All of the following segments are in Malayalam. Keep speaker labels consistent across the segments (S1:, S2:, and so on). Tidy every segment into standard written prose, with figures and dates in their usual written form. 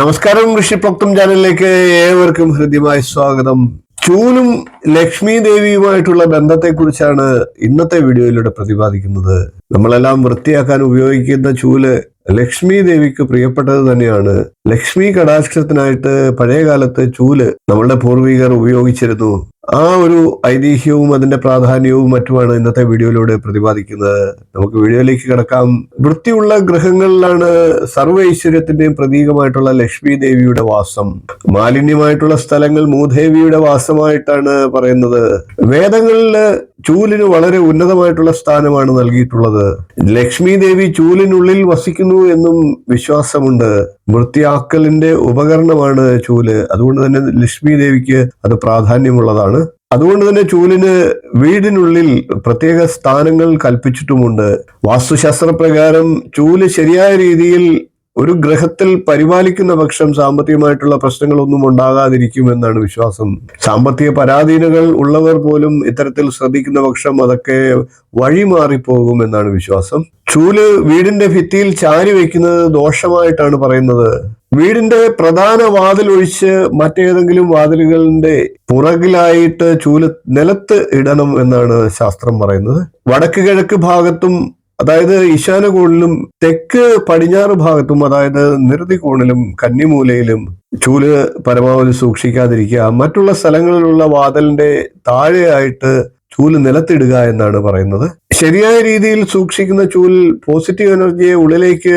S1: നമസ്കാരം, ഋഷിപ്രോക്തം ചാനലിലേക്ക് ഏവർക്കും ഹൃദ്യമായ സ്വാഗതം. ചൂലും ലക്ഷ്മി ദേവിയുമായിട്ടുള്ള ബന്ധത്തെക്കുറിച്ചാണ് ഇന്നത്തെ വീഡിയോയിലൂടെ പ്രതിപാദിക്കുന്നത്. നമ്മളെല്ലാം വൃത്തിയാക്കാൻ ഉപയോഗിക്കുന്ന ചൂല് ലക്ഷ്മി ദേവിക്ക് പ്രിയപ്പെട്ടത് തന്നെയാണ്. ലക്ഷ്മി കടാക്ഷത്തിനായിട്ട് പഴയ കാലത്ത് ചൂല് നമ്മളുടെ പൂർവികർ ഉപയോഗിച്ചിരുന്നു. ആ ഒരു ഐതിഹ്യവും അതിന്റെ പ്രാധാന്യവും മറ്റുമാണ് ഇന്നത്തെ വീഡിയോയിലൂടെ പ്രതിപാദിക്കുന്നത്. നമുക്ക് വീഡിയോയിലേക്ക് കിടക്കാം. വൃത്തിയുള്ള ഗൃഹങ്ങളിലാണ് സർവ്വ ഐശ്വര്യത്തിന്റെയും പ്രതീകമായിട്ടുള്ള ലക്ഷ്മി ദേവിയുടെ വാസം. മാലിന്യമായിട്ടുള്ള സ്ഥലങ്ങൾ മൂദേവിയുടെ വാസമായിട്ടാണ് പറയുന്നത്. വേദങ്ങളില് ചൂലിന് വളരെ ഉന്നതമായിട്ടുള്ള സ്ഥാനമാണ് നൽകിയിട്ടുള്ളത്. ലക്ഷ്മി ദേവി ചൂലിനുള്ളിൽ വസിക്കുന്നു എന്നും വിശ്വാസമുണ്ട്. വൃത്തിയാക്കലിന്റെ ഉപകരണമാണ് ചൂല്. അതുകൊണ്ട് തന്നെ ലക്ഷ്മി ദേവിക്ക് അത് പ്രാധാന്യമുള്ളതാണ്. അതുകൊണ്ട് തന്നെ ചൂലിന് വീടിനുള്ളിൽ പ്രത്യേക സ്ഥാനങ്ങൾ കൽപ്പിച്ചിട്ടുമുണ്ട്. വാസ്തുശാസ്ത്രപ്രകാരം ചൂല് ശരിയായ രീതിയിൽ ഒരു ഗ്രഹത്തിൽ പരിപാലിക്കുന്ന പക്ഷം സാമ്പത്തികമായിട്ടുള്ള പ്രശ്നങ്ങളൊന്നും ഉണ്ടാകാതിരിക്കുമെന്നാണ് വിശ്വാസം. സാമ്പത്തിക പരാധീനകൾ ഉള്ളവർ പോലും ഇത്തരത്തിൽ ശ്രദ്ധിക്കുന്ന പക്ഷം അതൊക്കെ വഴിമാറിപ്പോകുമെന്നാണ് വിശ്വാസം. ചൂല് വീടിന്റെ ഭിത്തിയിൽ ചാരി വയ്ക്കുന്നത് ദോഷമായിട്ടാണ് പറയുന്നത്. വീടിന്റെ പ്രധാന വാതിൽ ഒഴിച്ച് മറ്റേതെങ്കിലും വാതിലുകളുടെ പുറകിലായിട്ട് ചൂല് നിലത്ത് ഇടണം എന്നാണ് ശാസ്ത്രം പറയുന്നത്. വടക്ക് കിഴക്ക് ഭാഗത്തും, അതായത് ഈശാന കോണിലും തെക്ക് പടിഞ്ഞാറ് ഭാഗത്തും, അതായത് നിറുതി കോണിലും കന്നിമൂലയിലും ചൂല് പരമാവധി സൂക്ഷിക്കാതിരിക്കുക. മറ്റുള്ള സ്ഥലങ്ങളിലുള്ള വാതിലിന്റെ താഴെയായിട്ട് ചൂല് നിലത്തിടുക എന്നാണ് പറയുന്നത്. ശരിയായ രീതിയിൽ സൂക്ഷിക്കുന്ന ചൂൽ പോസിറ്റീവ് എനർജിയെ ഉള്ളിലേക്ക്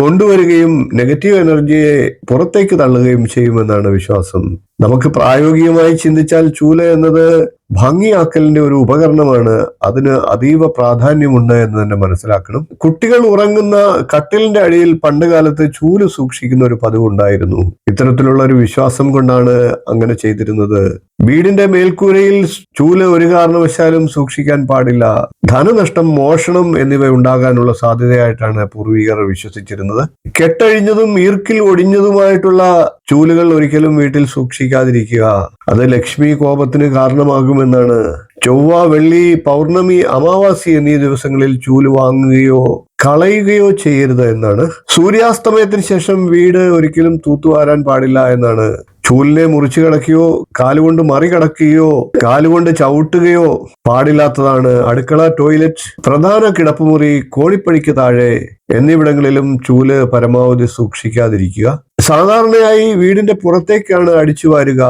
S1: കൊണ്ടുവരികയും നെഗറ്റീവ് എനർജിയെ പുറത്തേക്ക് തള്ളുകയും ചെയ്യുമെന്നാണ് വിശ്വാസം. നമുക്ക് പ്രായോഗികമായി ചിന്തിച്ചാൽ ചൂല് എന്നത് ഭംഗിയാക്കലിന്റെ ഒരു ഉപകരണമാണ്. അതിന് അതീവ പ്രാധാന്യമുണ്ട് എന്ന് തന്നെ മനസ്സിലാക്കണം. കുട്ടികൾ ഉറങ്ങുന്ന കട്ടിലിന്റെ അടിയിൽ പണ്ട് കാലത്ത് ചൂല് സൂക്ഷിക്കുന്ന ഒരു പതിവുണ്ടായിരുന്നു. ഇത്തരത്തിലുള്ള ഒരു വിശ്വാസം കൊണ്ടാണ് അങ്ങനെ ചെയ്തിരുന്നത്. വീടിന്റെ മേൽക്കൂരയിൽ ചൂല് ഒരു കാരണവശാലും സൂക്ഷിക്കാൻ പാടില്ല. ധനനഷ്ടം, മോഷണം എന്നിവ ഉണ്ടാകാനുള്ള സാധ്യതയായിട്ടാണ് പൂർവികർ വിശ്വസിച്ചിരുന്നത്. കെട്ടഴിഞ്ഞതും ഈർക്കിൽ ഒടിഞ്ഞതുമായിട്ടുള്ള ചൂലുകൾ ഒരിക്കലും വീട്ടിൽ സൂക്ഷിക്കാതിരിക്കുക. അത് ലക്ഷ്മി കോപത്തിന് കാരണമാകുമെന്നാണ്. ചൊവ്വ, വെള്ളി, പൗർണമി, അമാവാസി എന്നീ ദിവസങ്ങളിൽ ചൂല് വാങ്ങുകയോ കളയുകയോ ചെയ്യരുത് എന്നാണ്. സൂര്യാസ്തമയത്തിന് ശേഷം വീട് ഒരിക്കലും തൂത്തുവാരാൻ പാടില്ല എന്നാണ്. ചൂലിനെ മുറിച്ചു കടക്കുകയോ കാലുകൊണ്ട് മറികടക്കുകയോ കാലുകൊണ്ട് ചവിട്ടുകയോ പാടില്ലാത്തതാണ്. അടുക്കള, ടോയ്ലറ്റ്, പ്രധാന കിടപ്പുമുറി, കോണിപ്പടിക്ക് താഴെ എന്നിവിടങ്ങളിലും ചൂല് പരമാവധി സൂക്ഷിക്കാതിരിക്കുക. സാധാരണയായി വീടിന്റെ പുറത്തേക്കാണ് അടിച്ചു വാരുക.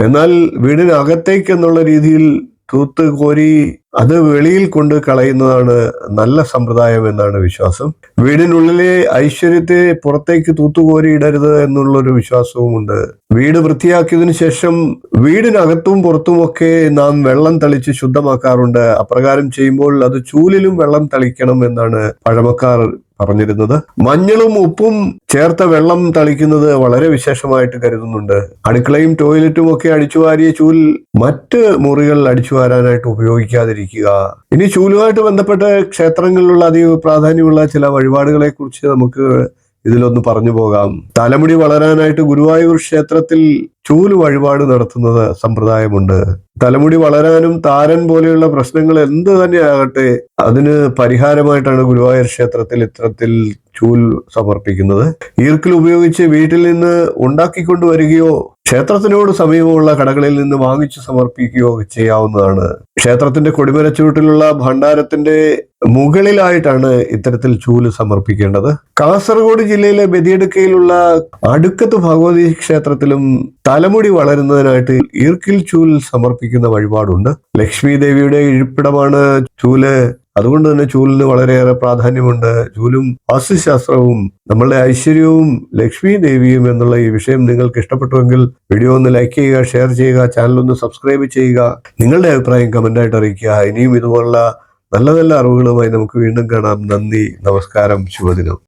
S1: എന്നാൽ വീടിനകത്തേക്ക് എന്നുള്ള രീതിയിൽ തൂത്ത് കോരി അത് വെളിയിൽ കൊണ്ട് കളയുന്നതാണ് നല്ല സമ്പ്രദായം എന്നാണ് വിശ്വാസം. വീടിനുള്ളിലെ ഐശ്വര്യത്തെ പുറത്തേക്ക് തൂത്തുകോരി ഇടരുത് എന്നുള്ളൊരു വിശ്വാസവുമുണ്ട്. വീട് വൃത്തിയാക്കിയതിനു ശേഷം വീടിനകത്തും പുറത്തുമൊക്കെ നാം വെള്ളം തളിച്ച് ശുദ്ധമാക്കാറുണ്ട്. അപ്രകാരം ചെയ്യുമ്പോൾ അത് ചൂലിലും വെള്ളം തളിക്കണം എന്നാണ് പഴമക്കാർ പറഞ്ഞിരുന്നത്. മഞ്ഞളും ഉപ്പും ചേർത്ത വെള്ളം തളിക്കുന്നത് വളരെ വിശേഷമായിട്ട് കരുതുന്നുണ്ട്. അടുക്കളയും ടോയ്ലറ്റും ഒക്കെ അടിച്ചുവാരിയ ചൂൽ മറ്റ് മുറികൾ അടിച്ചുവാരാനായിട്ട് ഉപയോഗിക്കാതിരിക്കുക. ഇനി ചൂലുമായിട്ട് ബന്ധപ്പെട്ട ക്ഷേത്രങ്ങളിലുള്ള അതീവ പ്രാധാന്യമുള്ള ചില വഴിപാടുകളെ കുറിച്ച് നമുക്ക് ഇതിലൊന്ന് പറഞ്ഞു പോകാം. തലമുടി വളരാനായിട്ട് ഗുരുവായൂർ ക്ഷേത്രത്തിൽ ചൂല് വഴിപാട് നടത്തുന്നത് സമ്പ്രദായമുണ്ട്. തലമുടി വളരാനും താരൻ പോലെയുള്ള പ്രശ്നങ്ങൾ എന്ത് തന്നെ ആകട്ടെ അതിന് പരിഹാരമായിട്ടാണ് ഗുരുവായൂർ ക്ഷേത്രത്തിൽ ഇത്തരത്തിൽ ചൂൽ സമർപ്പിക്കുന്നത്. ഈർക്കിൽ ഉപയോഗിച്ച് വീട്ടിൽ നിന്ന് ഉണ്ടാക്കിക്കൊണ്ടുവരികയോ ക്ഷേത്രത്തിനോട് സമീപമുള്ള കടകളിൽ നിന്ന് വാങ്ങിച്ചു സമർപ്പിക്കുകയോ ചെയ്യാവുന്നതാണ്. ക്ഷേത്രത്തിന്റെ കൊടിമരച്ചുവട്ടിലുള്ള ഭണ്ഡാരത്തിന്റെ മുകളിലായിട്ടാണ് ഇത്തരത്തിൽ ചൂല് സമർപ്പിക്കേണ്ടത്. കാസർഗോഡ് ജില്ലയിലെ ബദിയടുക്കയിലുള്ള അടുക്കത്ത് ഭഗവതി ക്ഷേത്രത്തിലും തലമുടി വളരുന്നതിനായിട്ട് ഈർക്കിൽ ചൂൽ സമർപ്പിക്കുന്ന വഴിപാടുണ്ട്. ലക്ഷ്മി ദേവിയുടെ ഇരിപ്പിടമാണ് ചൂല്. അതുകൊണ്ട് തന്നെ ചൂലിന് വളരെയേറെ പ്രാധാന്യമുണ്ട്. ചൂലും വാസ്തുശാസ്ത്രവും നമ്മളുടെ ഐശ്വര്യവും ലക്ഷ്മി ദേവിയും എന്നുള്ള ഈ വിഷയം നിങ്ങൾക്ക് ഇഷ്ടപ്പെട്ടുവെങ്കിൽ വീഡിയോ ഒന്ന് ലൈക്ക് ചെയ്യുക, ഷെയർ ചെയ്യുക, ചാനൽ ഒന്ന് സബ്സ്ക്രൈബ് ചെയ്യുക. നിങ്ങളുടെ അഭിപ്രായം കമന്റായിട്ട് അറിയിക്കുക. ഇനിയും ഇതുപോലുള്ള നല്ല നല്ല അറിവുകളുമായി നമുക്ക് വീണ്ടും കാണാം. നന്ദി, നമസ്കാരം, ശുഭദിനം.